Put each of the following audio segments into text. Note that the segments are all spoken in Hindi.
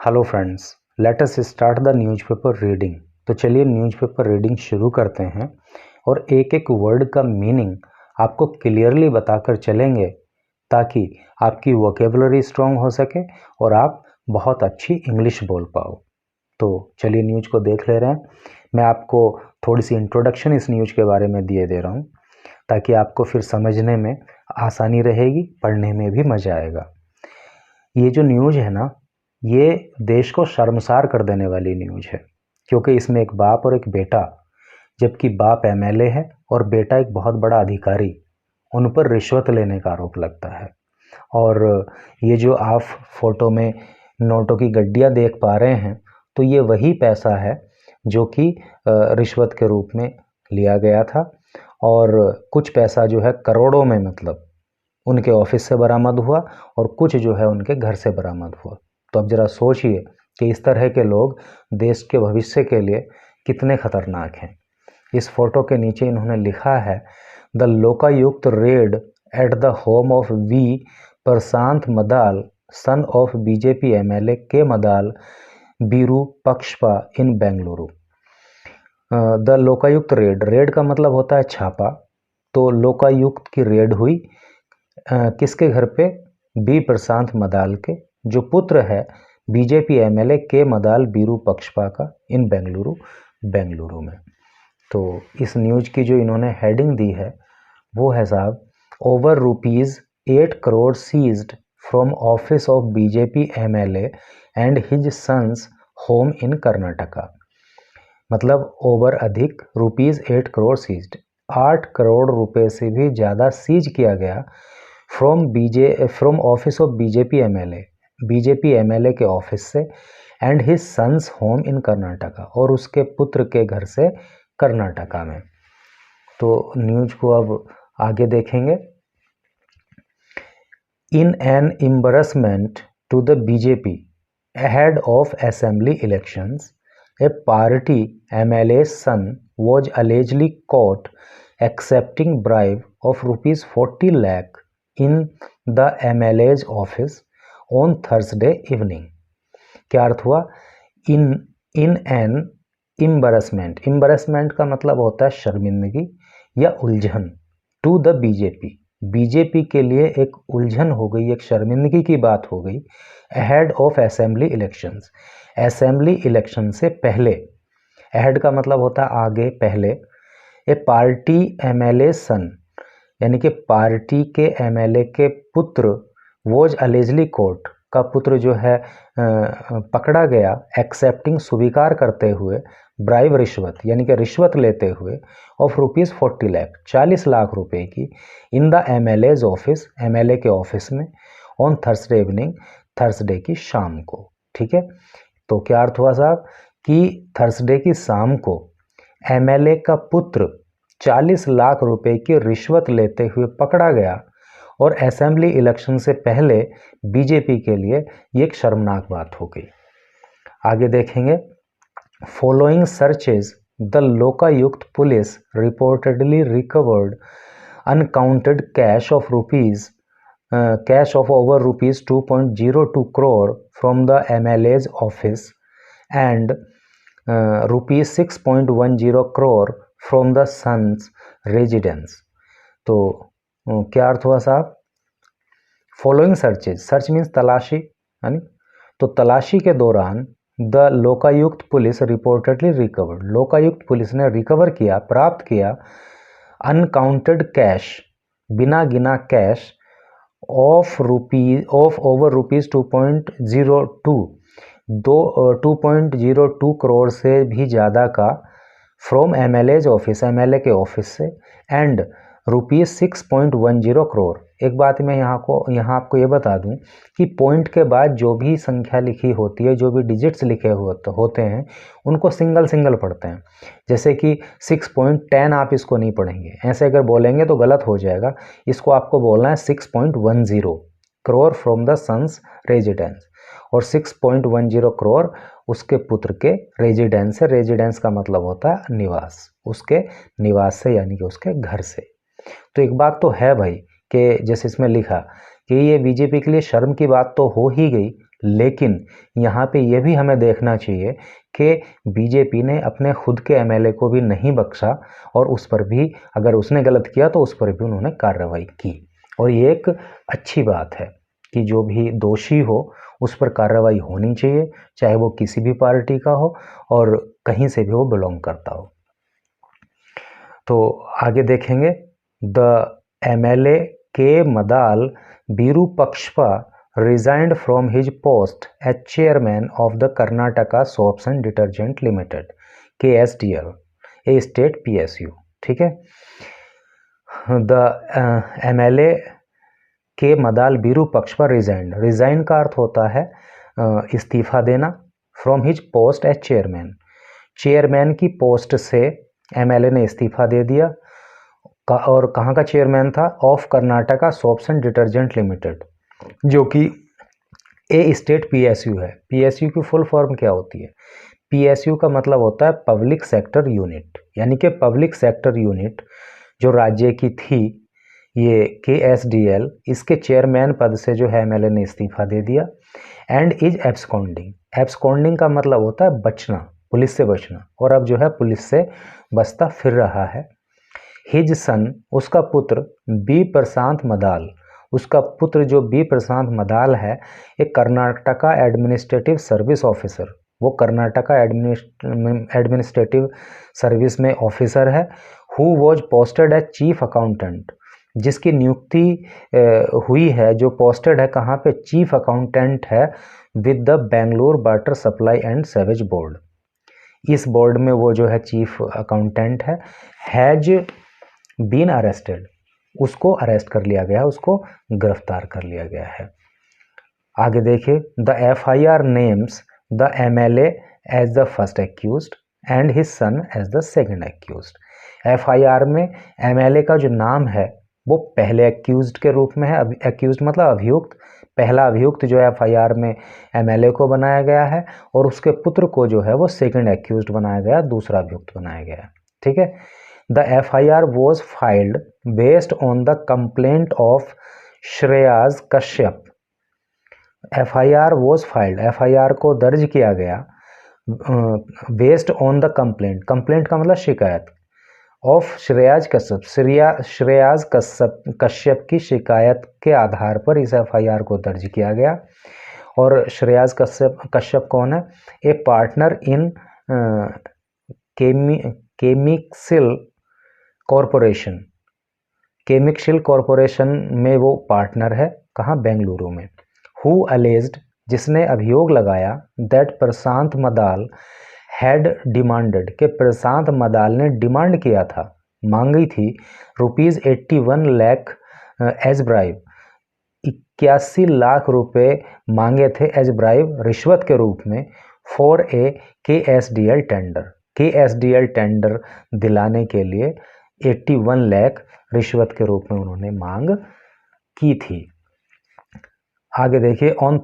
Hello friends, let us start the newspaper reading. तो चलिए न्यूज़पेपर रीडिंग शुरू करते हैं और एक एक वर्ड का मीनिंग आपको क्लियरली बताकर चलेंगे ताकि आपकी वोकेबलरी स्ट्रांग हो सके और आप बहुत अच्छी इंग्लिश बोल पाओ। तो चलिए न्यूज़ को देख ले रहे हैं। मैं आपको थोड़ी सी इंट्रोडक्शन इस न्यूज़ के बारे में दिए दे रहा हूँ ताकि आपको फिर समझने में आसानी रहेगी, पढ़ने में भी मज़ा आएगा। ये जो न्यूज़ है ना, ये देश को शर्मसार कर देने वाली न्यूज़ है, क्योंकि इसमें एक बाप और एक बेटा, जबकि बाप एमएलए है और बेटा एक बहुत बड़ा अधिकारी, उन पर रिश्वत लेने का आरोप लगता है। और ये जो आप फोटो में नोटों की गड्डियाँ देख पा रहे हैं, तो ये वही पैसा है जो कि रिश्वत के रूप में लिया गया था। और कुछ पैसा जो है करोड़ों में, मतलब उनके ऑफिस से बरामद हुआ और कुछ जो है उनके घर से बरामद हुआ। तो अब ज़रा सोचिए कि इस तरह के लोग देश के भविष्य के लिए कितने खतरनाक हैं। इस फोटो के नीचे इन्होंने लिखा है, the Lokayukta raid at the home of V Prashant Madal son of BJP MLA K Madal Virupakshappa in Bengaluru. The Lokayukta raid, raid का मतलब होता है छापा। तो लोकायुक्त की रेड हुई किसके घर पे? बी प्रशांत मदाल के, जो पुत्र है बीजेपी एमएलए के मदाल विरूपाक्षपा का, इन बेंगलुरु में। तो इस न्यूज़ की जो इन्होंने हेडिंग दी है वो है साहब, over ₹8 crore seized from office of BJP MLA and his sons home in Karnataka. मतलब ओवर अधिक, ₹8 करोड़ सीज्ड, 8 करोड़ रुपए से भी ज़्यादा सीज किया गया from office of BJP MLA के ऑफिस से, and his sons home in Karnataka, और उसके पुत्र के घर से कर्नाटका में। तो न्यूज़ को अब आगे देखेंगे। In an embarrassment to the BJP ahead of assembly elections, a party MLA's son was allegedly caught accepting bribe of rupees 40 lakh in the MLA's office on Thursday evening। क्या अर्थ हुआ? इन एन एम्बैरेसमेंट, एम्बैरेसमेंट का मतलब होता है शर्मिंदगी या उलझन। टू द बीजेपी, बीजेपी के लिए एक उलझन हो गई, एक शर्मिंदगी की बात हो गई। Ahead of assembly elections, assembly election से पहले। अहेड का मतलब होता है आगे, पहले। ए पार्टी एमएलए सन, यानी कि पार्टी के एमएलए के पुत्र, वोज अलेजली कोर्ट का पुत्र जो है पकड़ा गया, एक्सेप्टिंग स्वीकार करते हुए, ब्राइब रिश्वत यानी कि रिश्वत लेते हुए, ऑफ ₹40 लाख 40 लाख रुपए की, in the MLAs office, MLA के ऑफिस में, ऑन थर्सडे इवनिंग, थर्सडे की शाम को। ठीक है, तो क्या अर्थ हुआ साहब कि थर्सडे की शाम को एमएलए का पुत्र 40 लाख रुपए की रिश्वत लेते हुए पकड़ा गया, और असेंबली इलेक्शन से पहले बीजेपी के लिए ये एक शर्मनाक बात हो गई। आगे देखेंगे। Following searches the Lokayukta police reportedly recovered uncounted cash of over rupees 2.02 crore from the MLA's office and rupees 6.10 crore from the son's residence। तो क्या अर्थ हुआ साहब? फॉलोइंग सर्चेज, सर्च मीन्स तलाशी, यानी तो तलाशी के दौरान the Lokayukta police reportedly recovered, Lokayukta police ने रिकवर किया, प्राप्त किया, अनकाउंटेड कैश, बिना गिना cash, of over rupees 2.02 crore से भी ज़्यादा का, फ्रॉम एमएलएज ऑफिस, एमएलए के ऑफिस से, एंड रुपीज 6.10 करोड़। एक बात मैं यहाँ आपको ये बता दूं कि पॉइंट के बाद जो भी संख्या लिखी होती है, जो भी डिजिट्स लिखे होते हैं, उनको सिंगल सिंगल पढ़ते हैं। जैसे कि 6.10 आप इसको नहीं पढ़ेंगे, ऐसे अगर बोलेंगे तो गलत हो जाएगा। इसको आपको बोलना है 6.10 crore from the sons residence, और 6.10 करोड़ उसके पुत्र के रेजिडेंस से। रेजिडेंस का मतलब होता है निवास, उसके निवास से, यानी कि उसके घर से। तो एक बात तो है भाई कि जैसे इसमें लिखा कि ये बीजेपी के लिए शर्म की बात तो हो ही गई, लेकिन यहाँ पे ये भी हमें देखना चाहिए कि बीजेपी ने अपने खुद के एमएलए को भी नहीं बख्शा और उस पर भी अगर उसने गलत किया तो उस पर भी उन्होंने कार्रवाई की। और ये एक अच्छी बात है कि जो भी दोषी हो उस पर कार्रवाई होनी चाहिए, चाहे वो किसी भी पार्टी का हो और कहीं से भी वो बिलोंग करता हो। तो आगे देखेंगे, the MLA K मदाल विरूपक्षपा resigned from his post as chairman of the Karnataka Soaps and Detergent Limited KSDL, a state PSU। ठीक है, द एमएलए के मदाल विरूपक्षपा रिजाइन का अर्थ होता है इस्तीफा देना, from his post as chairman, chairman की पोस्ट से एमएलए ने इस्तीफा दे दिया। और कहाँ का चेयरमैन था? Of Karnataka soaps and detergent limited, जो कि ए स्टेट पीएसयू है। पीएसयू की फुल फॉर्म क्या होती है? पीएसयू का मतलब होता है पब्लिक सेक्टर यूनिट, यानी कि पब्लिक सेक्टर यूनिट जो राज्य की थी ये केएसडीएल, इसके चेयरमैन पद से जो है एमएलए ने इस्तीफा दे दिया। एंड इज एब्सकॉन्डिंग, एब्सकॉन्डिंग का मतलब होता है बचना, पुलिस से बचना, और अब जो है पुलिस से बचता फिर रहा है। हिज सन, उसका पुत्र बी प्रशांत मदाल, उसका पुत्र जो बी प्रशांत मदाल है एक कर्नाटका एडमिनिस्ट्रेटिव सर्विस ऑफिसर, वो कर्नाटका एडमिनिस्ट्रेटिव सर्विस में ऑफिसर है। Who was posted as chief accountant, जिसकी नियुक्ति हुई है, जो पोस्टेड है कहाँ पे? चीफ अकाउंटेंट है with the Bangalore water supply and sewage board, इस बोर्ड में वो जो है चीफ अकाउंटेंट है। हैज बीन अरेस्टेड, उसको अरेस्ट कर लिया गया, उसको गिरफ्तार कर लिया गया है। आगे देखिए, the FIR names the MLA as the first accused and his son as the second accused. FIR में एमएलए का जो नाम है वो पहले एक्यूज्ड के रूप में है। एक्यूज्ड मतलब अभियुक्त, पहला अभियुक्त जो एफआईआर में एमएलए को बनाया गया है, और उसके पुत्र को जो है वो सेकंड एक्यूज्ड बनाया गया, दूसरा अभियुक्त बनाया गया। ठीक है, the FIR was filed based on the complaint of Shreya's Kashyap. FIR was filed, FIR को दर्ज किया गया based on the complaint, complaint का मतलब शिकायत, ऑफ श्रेयाज कश्यप, श्रेयाज कश्यप की शिकायत के आधार पर इस एफआईआर को दर्ज किया गया। और श्रेयाज कश्यप कौन है? ए पार्टनर इन केमिक्सिल कॉरपोरेशन, केमिक्सिल कॉरपोरेशन में वो पार्टनर है, कहाँ? बेंगलुरु में। हु अलेज्ड, जिसने अभियोग लगाया, दैट प्रशांत मदाल हैड डिमांडेड, के प्रशांत मदाल ने डिमांड किया था, मांगी थी, ₹81 लाख एज ब्राइब, 81 लाख रुपए मांगे थे एज ब्राइब, रिश्वत के रूप में, for a KSDL tender, KSDL tender दिलाने के लिए 81 लाख रिश्वत के रूप में उन्होंने मांग की थी। आगे देखिए, ऑन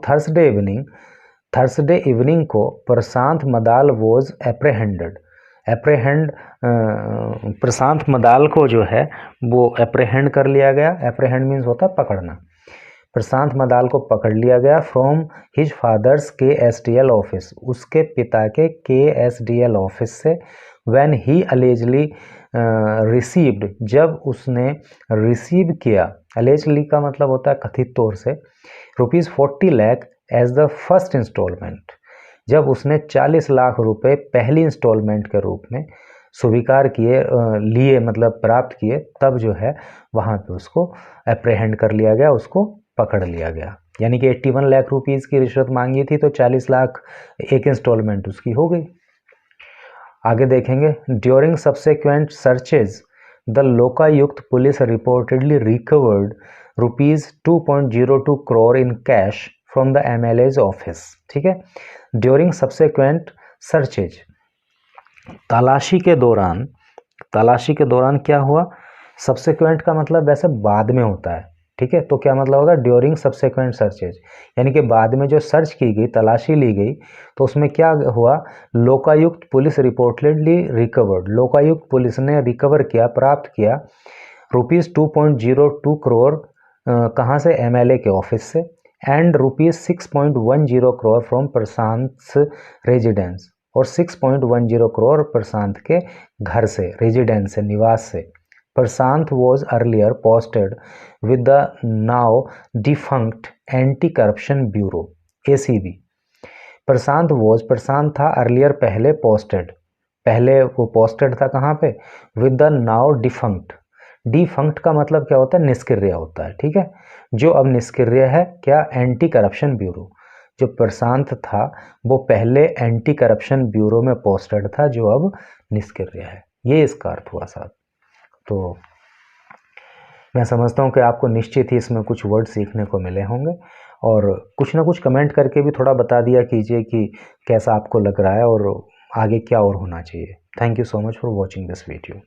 थर्सडे इवनिंग को प्रशांत मदाल वॉज एप्रेहेंडेड, प्रशांत मदाल को जो है वो एप्रेहेंड कर लिया गया। एप्रेहेंड मीन्स होता है पकड़ना। प्रशांत मदाल को पकड़ लिया गया from his father's KSDL office, उसके पिता के केएसडीएल ऑफिस से। व्हेन ही अलेजली रिसीव्ड, जब उसने रिसीव किया, अलेजली का मतलब होता है कथित तौर से, ₹40 lakh as the first instalment, जब उसने 40 लाख रुपए पहली इंस्टॉलमेंट के रूप में स्वीकार किए, लिए मतलब प्राप्त किए, तब जो है वहाँ पे उसको एप्रेहेंड कर लिया गया, उसको पकड़ लिया गया। यानी कि 81 लाख रुपीज़ की रिश्वत मांगी थी तो 40 लाख एक इंस्टॉलमेंट उसकी हो गई। आगे देखेंगे, during subsequent searches the Lokayukta police reportedly recovered ₹2.02 crore in cash from the MLAs office. ठीक है, ड्यूरिंग सब्सिक्वेंट सर्चेज, तलाशी के दौरान क्या हुआ? सब्सिक्वेंट का मतलब वैसे बाद में होता है, ठीक है, तो क्या मतलब होगा? ड्यूरिंग सब्सिक्वेंट सर्चेज, यानी कि बाद में जो सर्च की गई, तलाशी ली गई, तो उसमें क्या हुआ? Lokayukta police reportedly recovered, Lokayukta police ने रिकवर किया, प्राप्त किया ₹2.02 करोड़, कहाँ से? एमएलए के ऑफिस से। And ₹6.10 crore from Prashant residence, और 6.10 करोड़ प्रशांत के घर से, रेजिडेंस से, निवास से। Prashant was earlier posted with the now defunct anti corruption bureau ACB। Prashant था अर्लियर पहले पोस्टेड, पहले वो पोस्टेड था कहाँ पे, with the now defunct. Defunct का मतलब क्या होता है, निष्क्रिय होता है, ठीक है। जो अब निष्क्रिय है क्या, एंटी करप्शन ब्यूरो। जो प्रशांत था वो पहले एंटी करप्शन ब्यूरो में पोस्टेड था, जो अब निष्क्रिय है। ये इसका अर्थ हुआ साहब। तो मैं समझता हूँ कि आपको निश्चित ही इसमें कुछ वर्ड सीखने को मिले होंगे, और कुछ ना कुछ कमेंट करके भी थोड़ा बता दिया कीजिए कि कैसा आपको लग रहा है और आगे क्या और होना चाहिए। Thank you so much for watching this video.